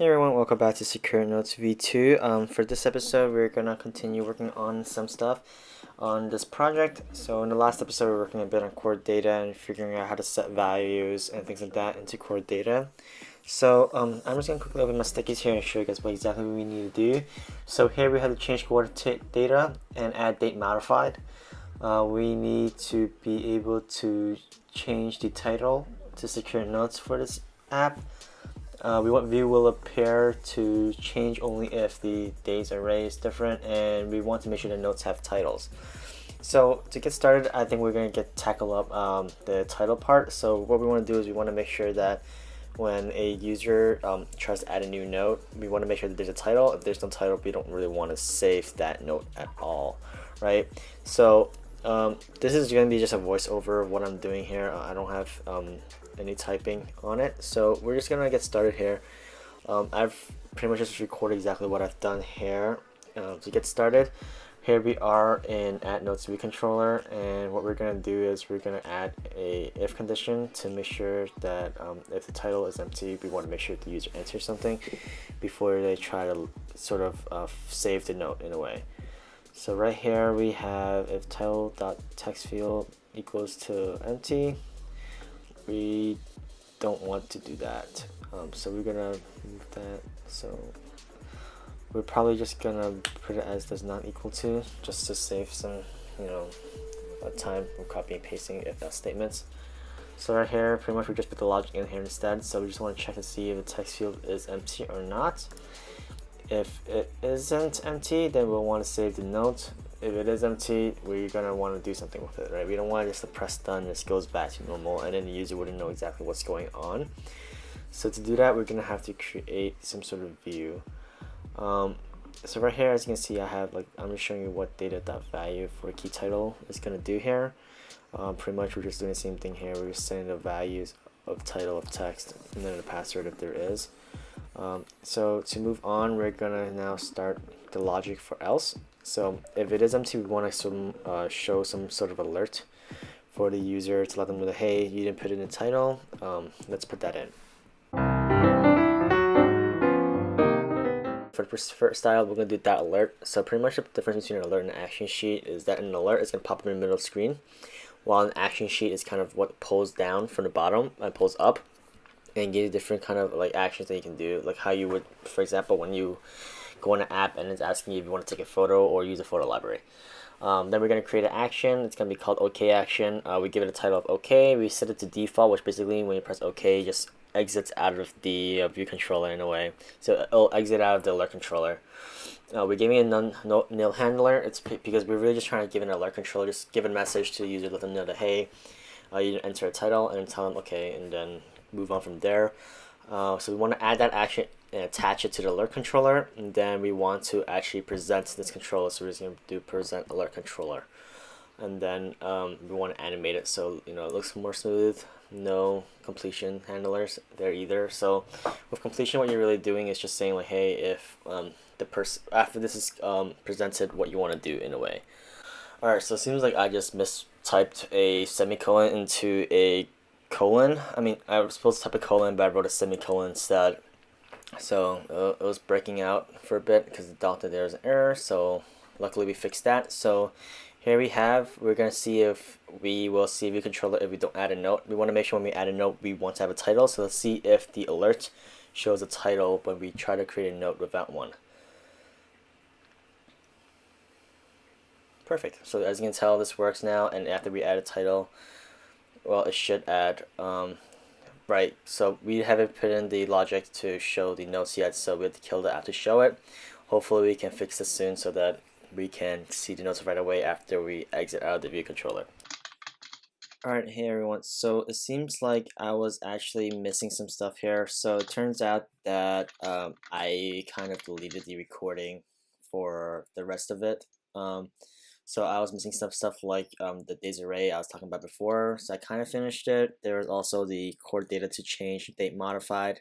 Hey everyone, welcome back to SecuredNotes V2. For this episode, we're gonna continue working on some stuff on this project. So in the last episode, we were working a bit on CoreData and figuring out how to set values and things like that into CoreData. So I'm just gonna quickly open my stickies here and show you guys what exactly we need to do. So here we have to change CoreData and add date modified. We need to be able to change the title to SecuredNotes for this app. We want view will appear to change only if the days array is different, and we want to make sure the notes have titles. So to get started, I think we're going to tackle up the title part. So what we want to do is we want to make sure that when a user tries to add a new note, we want to make sure that there's a title. If there's no title, we don't really want to save that note at all, right? So this is going to be just a voiceover of what I'm doing here. I don't have any typing on it, so we're just gonna get started here. I've pretty much just recorded exactly what I've done here. To get started, here we are in add notes view controller, and what we're gonna do is we're gonna add a if condition to make sure that if the title is empty, we want to make sure the user enters something before they try to sort of save the note in a way. So right here we have if title.text field equals to empty. We don't want to do that, so we're gonna move that. So we're probably just gonna put it as does not equal to, just to save some time from copying and pasting if that statements. So right here pretty much we just put the logic in here instead. So we just want to check to see if the text field is empty or not. If it isn't empty, then we'll want to save the note. If it is empty, we're gonna want to do something with it, right? We don't want just to press done, this goes back to normal, and then the user wouldn't know exactly what's going on. So to do that, we're gonna have to create some sort of view. So right here, as you can see, I'm just showing you what data.value for key title is gonna do here. Pretty much we're just doing the same thing here. We're just setting the values of title of text and then the password if there is. So to move on, we're gonna now start the logic for else. So if it is empty, we want to show some sort of alert for the user to let them know that, hey, you didn't put it in the title. Let's put that in. For the first style, we're going to do that alert. So pretty much the difference between an alert and an action sheet is that an alert is going to pop up in the middle of the screen, while an action sheet is kind of what pulls down from the bottom and pulls up and gives you different kind of like actions that you can do, like how you would, for example, when you go on an app and it's asking you if you want to take a photo or use a photo library. Then we're going to create an action. It's going to be called OK action. We give it a title of OK. We set it to default, which basically when you press OK, it just exits out of the view controller in a way. So it'll exit out of the alert controller. We're giving it a nil handler. It's because we're really just trying to give an alert controller, just give a message to the user, let them know that, hey, you didn't enter a title, and then tell them OK, and then move on from there. So we want to add that action and attach it to the alert controller, and then we want to actually present this controller. So we're just going to do present alert controller, and then we want to animate it so it looks more smooth. No completion handlers there either. So with completion, what you're really doing is just saying like, hey, if the person after this is presented, what you want to do in a way. All right, so it seems like I just mistyped a semicolon into a colon. I mean, I was supposed to type a colon, but I wrote a semicolon instead. So it was breaking out for a bit because the delta there is an error. So luckily we fixed that. So here we're gonna see if we will see view controller if we don't add a note. We want to make sure when we add a note, we want to have a title. So let's see if the alert shows a title when we try to create a note without one. Perfect. So as you can tell, this works now, and after we add a title, well, it should add, right, so we haven't put in the logic to show the notes yet, so we have to kill the app to show it. Hopefully we can fix this soon so that we can see the notes right away after we exit out of the view controller. Alright, hey everyone, so it seems like I was actually missing some stuff here. So it turns out that I kind of deleted the recording for the rest of it. So I was missing stuff like the days array I was talking about before. So I kind of finished it. There was also the CoreData to change date modified.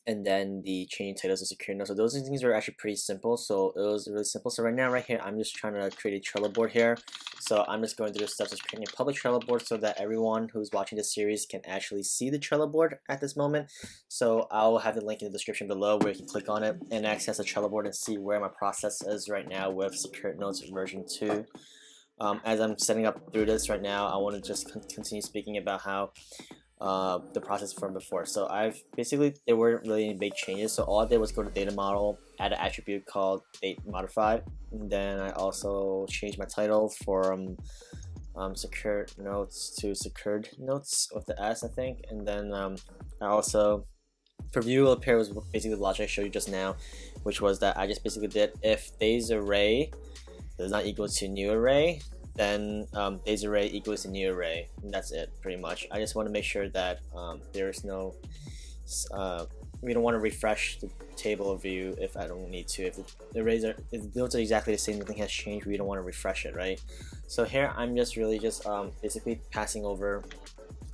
and then the changing titles to secure notes. So those things were actually pretty simple. So it was really simple. So right now, right here, I'm just trying to create a Trello board here. So I'm just going through the steps of creating a public Trello board so that everyone who's watching this series can actually see the Trello board at this moment. So I'll have the link in the description below where you can click on it and access the Trello board and see where my process is right now with SecuredNotes version 2. As I'm setting up through this right now, I want to just continue speaking about how the process from before. So I've basically, there weren't really any big changes. So all I did was go to DataModel, add an attribute called DataModify, and then I also changed my title from SecuredNotes to SecuredNotes with the S, I think. And then I also, for view will appear was basically the logic I showed you just now, which was that I just basically did if days array does not equal to new array, then days array equals to new array, and that's it pretty much. I just want to make sure that there's no we don't want to refresh the table view if I don't need to. If the arrays are, if the notes are exactly the same, nothing has changed, we don't want to refresh it, right? So here I'm just really just basically passing over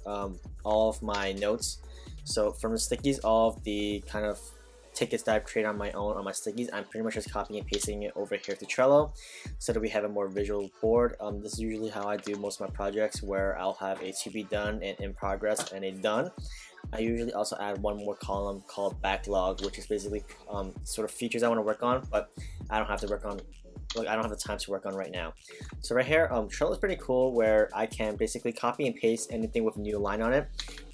all of my notes. So from the stickies, all of the kind of tickets that I've created on my own on my stickies, I'm pretty much just copying and pasting it over here to Trello so that we have a more visual board. This is usually how I do most of my projects, where I'll have a to be done and in progress and a done. I usually also add one more column called backlog, which is basically sort of features I want to work on, but I don't have to work on, like, I don't have the time to work on right now. So right here, Trello is pretty cool, where I can basically copy and paste anything with a new line on it,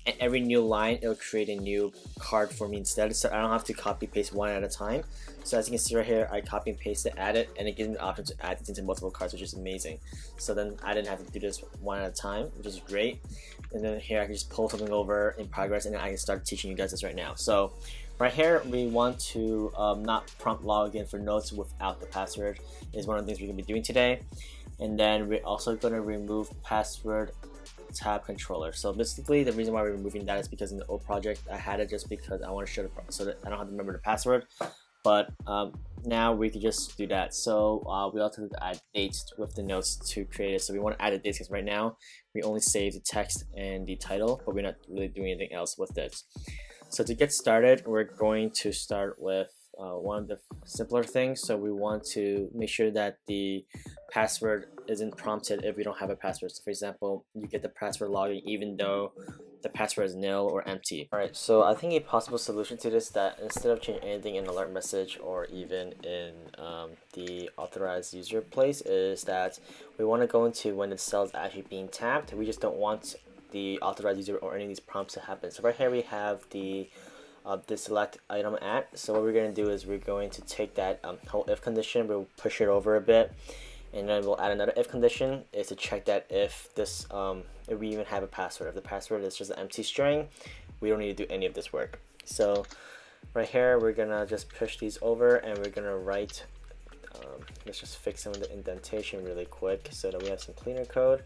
and every new line it'll create a new card for me instead, so I don't have to copy paste one at a time. So as you can see right here, I copy and paste it, add it, and it gives me the option to add it into multiple cards, which is amazing. So then I didn't have to do this one at a time, which is great. And then here I can just pull something over in progress, and then I can start teaching you guys this right now. So right here, we want to not prompt login for notes without the password is one of the things we're going to be doing today. And then we're also going to remove password tab controller. So basically the reason why we're removing that is because in the old project I had it just because I want to show the so that I don't have to remember the password. But now we can just do that. So we also have to add dates with the notes to create it. So we want to add the dates because right now we only save the text and the title, but we're not really doing anything else with this. So to get started, we're going to start with one of the simpler things. So we want to make sure that the password isn't prompted if we don't have a password. So for example, you get the password login even though the password is nil or empty. Alright, so I think a possible solution to this is that instead of changing anything in alert message or even in the authorized user place, is that we want to go into when the cell is actually being tapped. We just don't want the authorized user or any of these prompts to happen. So right here we have the select item at. So what we're going to do is we're going to take that whole if condition, we'll push it over a bit, and then we'll add another if condition is to check that if this if we even have a password. If the password is just an empty string, we don't need to do any of this work. So right here we're gonna just push these over, and we're gonna write let's just fix some of the indentation really quick so that we have some cleaner code.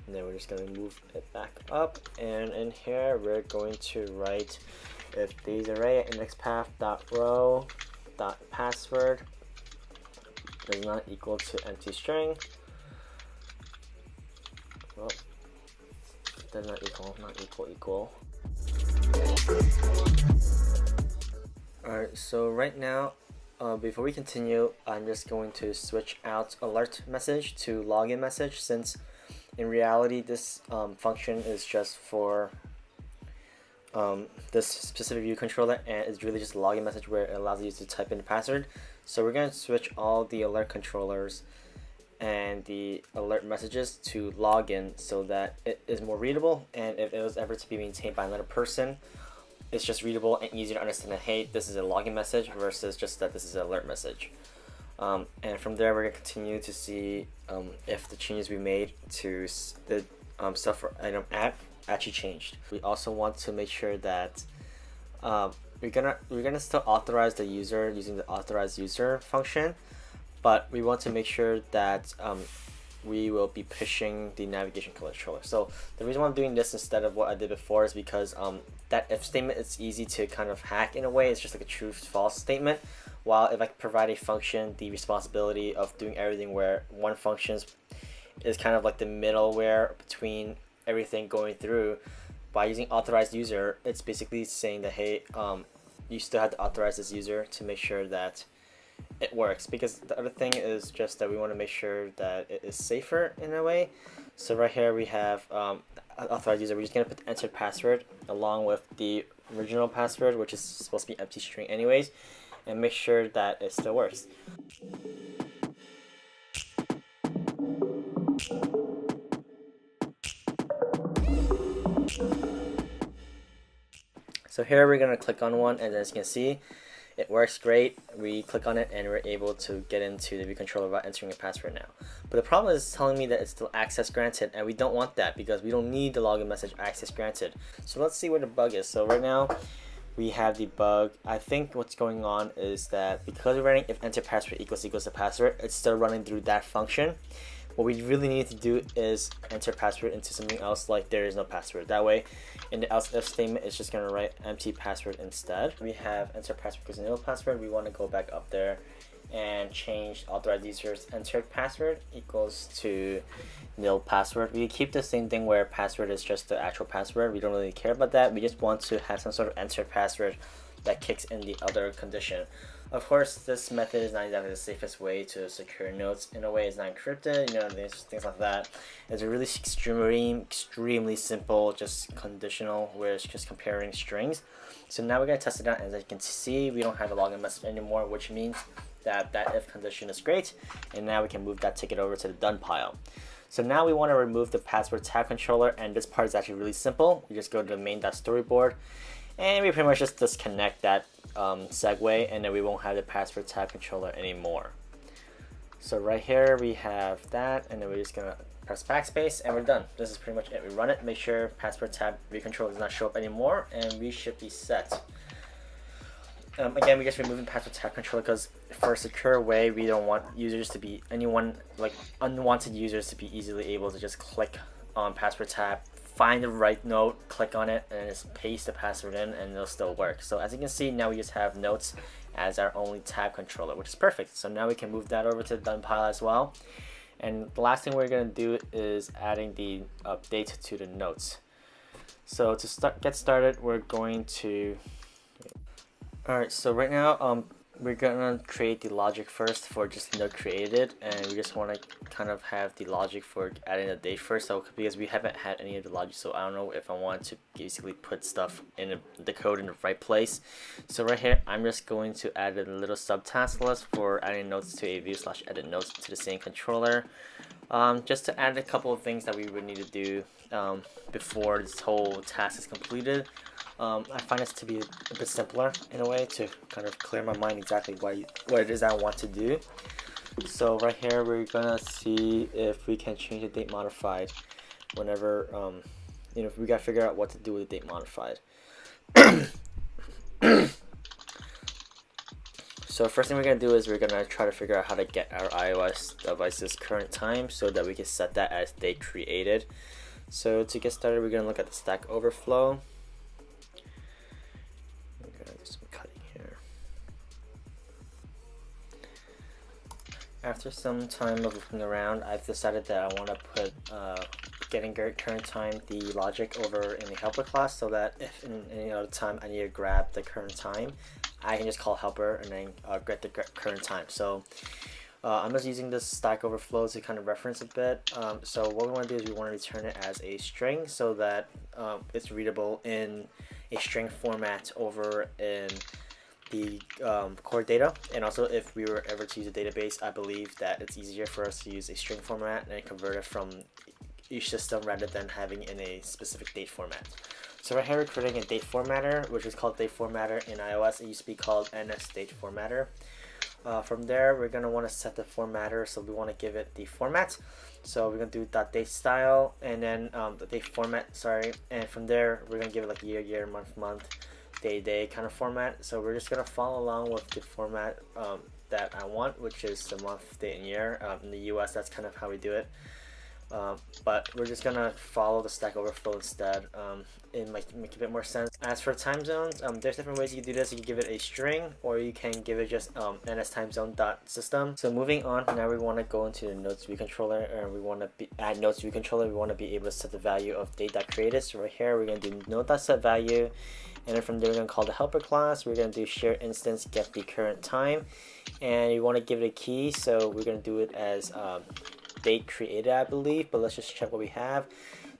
And then we're just going to move it back up, and in here we're going to write if days array index path dot row dot password does not equal to empty string. Well, does not equal. Alright, so right now before we continue, I'm just going to switch out alert message to login message, since in reality this function is just for this specific view controller, and it's really just a login message where it allows you to type in the password. So we're going to switch all the alert controllers and the alert messages to login so that it is more readable, and if it was ever to be maintained by another person, it's just readable and easier to understand that, hey, this is a login message versus just that this is an alert message. And from there we're going to continue to see if the changes we made to the stuff for item app actually changed. We also want to make sure that we're gonna still authorize the user using the authorized user function, but we want to make sure that we will be pushing the navigation controller. So the reason why I'm doing this instead of what I did before is because that if statement is easy to kind of hack in a way. It's just like a true false statement, while if I provide a function the responsibility of doing everything, where one function is kind of like the middleware between everything going through. By using authorized user, it's basically saying that, hey, you still have to authorize this user to make sure that it works, because the other thing is just that we want to make sure that it is safer in a way. So right here we have authorized user. We're just going to put the entered password along with the original password, which is supposed to be empty string anyways, and make sure that it still works. So here we're going to click on one, and as you can see, it works great. We click on it and we're able to get into the view controller without entering a password now. But the problem is telling me that it's still access granted, and we don't want that because we don't need the login message access granted. So let's see where the bug is. So right now we have the bug. I think what's going on is that because we're running if enter password equals the password, it's still running through that function. What we really need to do is enter password into something else, like there is no password. That way, in the else if statement, it's just going to write empty password instead. We have enter password equals nil password. We want to go back up there and change authorized users entered password equals to nil password. We keep the same thing where password is just the actual password. We don't really care about that. We just want to have some sort of entered password that kicks in the other condition. Of course, this method is not exactly the safest way to secure notes. In a way, it's not encrypted, you know, things like that. It's a really extremely simple, just conditional, where it's just comparing strings. So now we're going to test it out, and as you can see, we don't have a login message anymore, which means that that if condition is great, and now we can move that ticket over to the done pile. So now we want to remove the password tab controller, and this part is actually really simple. We just go to the main.storyboard, and we pretty much just disconnect that segue, and then we won't have the password tab controller anymore. So right here we have that, and then we're just gonna press backspace, and we're done. This is pretty much it. We run it, make sure password tab view controller does not show up anymore, and we should be set. Again, we just removing password tab controller because for a secure way, we don't want users to be unwanted users to be easily able to just click on password tab, find the right note, click on it, and just paste the password in, and it'll still work. So as you can see, now we just have notes as our only tab controller, which is perfect. So now we can move that over to the done pile as well. And the last thing we're going to do is adding the update to the notes. So to get started, we're going to... Alright, so right now we're gonna create the logic first for just note created, and we just want to kind of have the logic for adding the date first. So because we haven't had any of the logic, so I don't know if I want to basically put stuff in the code in the right place. So right here, I'm just going to add a little subtask list for adding notes to a view/edit notes to the same controller, just to add a couple of things that we would need to do before this whole task is completed. I find this to be a bit simpler in a way to kind of clear my mind exactly what it is I want to do. So right here we're gonna see if we can change the date modified whenever you know, we gotta figure out what to do with the date modified. So first thing we're gonna do is we're gonna try to figure out how to get our iOS device's current time so that we can set that as date created. So to get started, we're gonna look at the Stack Overflow. After some time of looking around, I've decided that I want to put getting current time the logic over in the helper class, so that if in any other time I need to grab the current time, I can just call helper and then get the current time. So I'm just using this Stack Overflow to kind of reference a bit. So what we want to do is we want to return it as a string so that it's readable in a string format over in the CoreData. And also, if we were ever to use a database, I believe that it's easier for us to use a string format and convert it from each system rather than having in a specific date format. So right here we're creating a date formatter, which is called date formatter in iOS. It used to be called NS date formatter. From there, we're going to want to set the formatter, so we want to give it the format. So we're going to do .date style, and then the date format, and from there we're going to give it like year, month, day kind of format. So we're just going to follow along with the format that I want, which is the month, date, and year. In the US, that's kind of how we do it. But we're just gonna follow the Stack Overflow instead. It might make a bit more sense. As for time zones, there's different ways you can do this. You can give it a string, or you can give it just ns_timezone.system. So moving on, now we want to go into the notes view controller, and we want to add notes view controller. We want to be able to set the value of date.created. So right here, we're gonna do node.setValue, And then from there, we're going to call the helper class. We're going to do share instance get the current time, and you want to give it a key, so we're going to do it as date created, I believe, but let's just check what we have.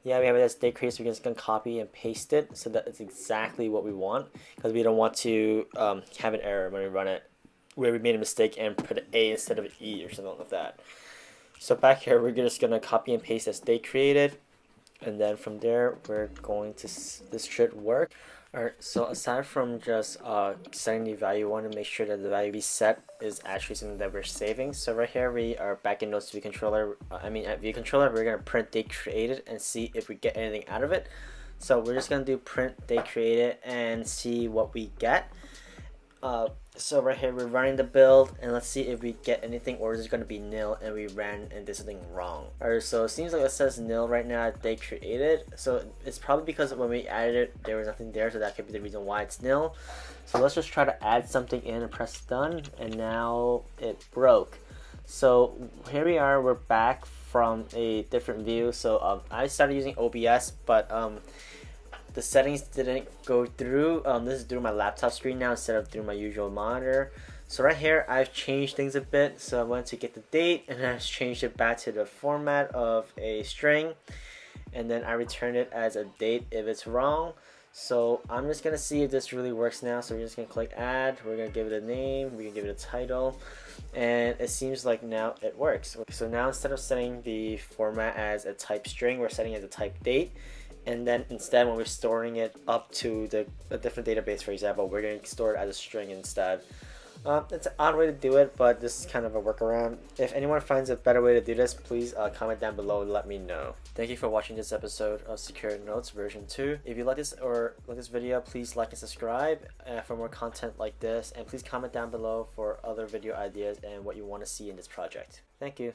Yeah, we have it as date created, so we're just going to copy and paste it so that it's exactly what we want, because we don't want to have an error when we run it where we made a mistake and put an A instead of an E or something like that. So back here, we're just going to copy and paste as date created, and then from there, we're going to, this should work. Alright, so aside from just setting the value, we want to make sure that the value we set is actually something that we're saving. So right here, we are back in Notes view controller. At view controller, we're going to print date created and see if we get anything out of it. So we're just going to do print date created and see what we get. So right here, we're running the build, and let's see if we get anything, or is it going to be nil and we ran and did something wrong. Alright, so it seems like it says nil right now, they created. So it's probably because when we added it, there was nothing there, so that could be the reason why it's nil. So let's just try to add something in and press done, and now it broke. So here we are, we're back from a different view. So I started using OBS, but the settings didn't go through. This is through my laptop screen now instead of through my usual monitor. So right here, I've changed things a bit. So I went to get the date, and I've changed it back to the format of a string, and then I return it as a date if it's wrong. So I'm just gonna see if this really works now. So we're just gonna click add. We're gonna give it a name. We can give it a title, and it seems like now it works. So now instead of setting the format as a type string, we're setting it as a type date. And then instead, when we're storing it up to a different database, for example, we're going to store it as a string instead. It's an odd way to do it, but this is kind of a workaround. If anyone finds a better way to do this, please comment down below and let me know. Thank you for watching this episode of SecuredNotes version 2. If you like this or like this video, please like and subscribe for more content like this. And please comment down below for other video ideas and what you want to see in this project. Thank you.